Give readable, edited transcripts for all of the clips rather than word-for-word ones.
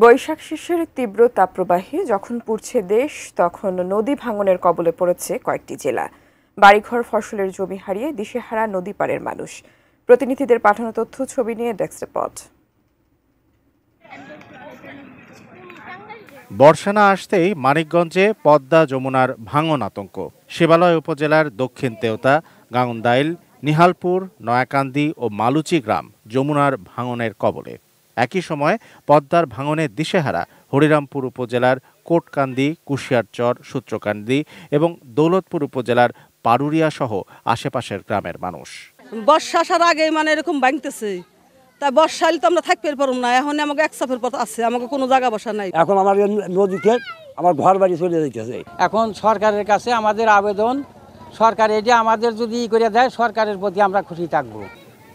বৈশাখ শিশির তীব্র তাপপ্রবাহে যখন পুড়ছে দেশ, তখন নদী ভাঙনের কবলে পড়েছে কয়েকটি জেলা। বাড়িঘর, ফসলের জমি হারিয়ে দিশেহারা নদী পাড়ের মানুষ। প্রতিনিধিদের পাঠানো তথ্য, ছবি নিয়ে ডেস্ক রিপোর্ট। বর্ষা না আসতেই মানিকগঞ্জে পদ্মা যমুনার ভাঙন আতঙ্ক। শিবালয় উপজেলার দক্ষিণ তেওতা, গাঙ্গুনদাইল, নিহালপুর, নয়াকান্দি ও মালুচি গ্রাম যমুনার ভাঙনের কবলে। একই সময় পদ্মার ভাঙনে দিশেহারা হরিরামপুর উপজেলার কোটকান্দি, কুশিয়ারচর, সূত্রকান্দি এবং দৌলতপুর উপজেলার পারুরিয়া সহ আশেপাশের গ্রামের মানুষ। বর্ষা আসার আগে এরকম ভাঙতেছে, তাই বর্ষা হলে তো আমরা থাকতে পারবো না। এখন আমাকে এক সাফের পথ আছে, আমাকে কোনো জায়গা বসা নাই। এখন আমার নদীতে আমার ঘর বাড়ি চলে যাইতেছে। এখন সরকারের কাছে আমাদের আবেদন, সরকার এটা আমাদের যদি করে দেয়, সরকারের প্রতি আমরা খুশি থাকবো।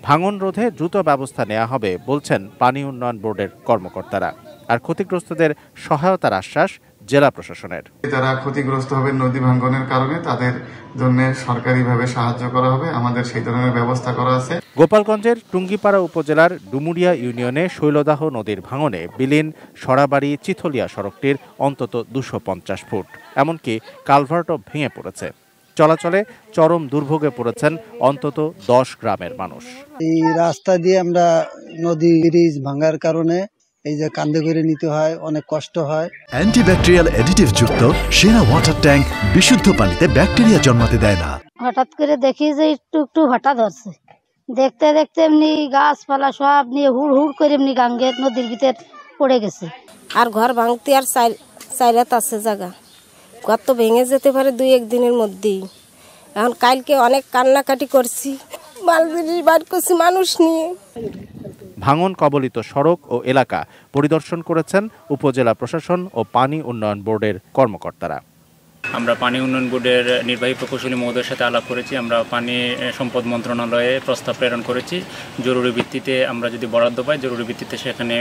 ভাঙন রোধে দ্রুত ব্যবস্থা নেওয়া হবে বলছেন পানি উন্নয়ন বোর্ডের কর্মকর্তারা। আর ক্ষতিগ্রস্তদের সহায়তার আশ্বাস জেলা প্রশাসনের। যারা ক্ষতিগ্রস্ত হবে নদী ভাঙনের কারণে, তাদের জন্য সরকারিভাবে সাহায্য করা হবে, আমাদের সেই ধরনের ব্যবস্থা করা আছে। গোপালগঞ্জের টুঙ্গিপাড়া উপজেলার ডুমুরিয়া ইউনিয়নে শৈলদাহ নদীর ভাঙনে বিলীন সরাবাড়ি চিথলিয়া সড়কটির অন্তত 250 ফুট, এমনকি কালভার্টও ভেঙে পড়েছে। চলাচলে চরম দুর্ভোগে পড়েছেন অন্তত 10 গ্রামের মানুষ। এই রাস্তা দিয়ে আমরা নদী ব্রিজ ভাঙার কারণে এই যে কান্দে করে নিতে হয়, অনেক কষ্ট হয়। অ্যান্টিব্যাকটেরিয়াল অ্যাডিটিভ যুক্ত সেরা ওয়াটার ট্যাঙ্ক বিশুদ্ধ পানিতে ব্যাকটেরিয়া জন্মাতে দেয় না। হঠাৎ করে দেখি যে একটু ভাটা ধরছে, দেখতে দেখতে এমনি গাছপালা সব নিয়ে হুড় হুড় করে এমনি গাঙ্গের নদীর ভিতর পড়ে গেছে। আর ঘর ভাঙতে আর চাইরাত আছে জায়গা, ঘর তো ভেঙে যেতে পারে 2-1 দিনের মধ্যেই। এখন কালকে অনেক কান্নাকাটি করছি, বার করছি মানুষ নিয়ে। ভাঙন কবলিত সড়ক ও এলাকা পরিদর্শন করেছেন উপজেলা প্রশাসন ও পানি উন্নয়ন বোর্ডের কর্মকর্তারা। আমরা পানি উন্নয়ন বোর্ডের নির্বাহী প্রকৌশলী মহোদয়ের সাথে আলাপ করেছি। আমরা পানি সম্পদ মন্ত্রণালয়ে প্রস্তাব প্রেরণ করেছি। জরুরি ভিত্তিতে আমরা যদি বরাদ্দ পাই, জরুরি ভিত্তিতে সেখানে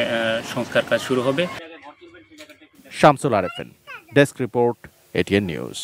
সংস্কার কাজ শুরু হবে। Shamsul Arefin, desk report, ATN news.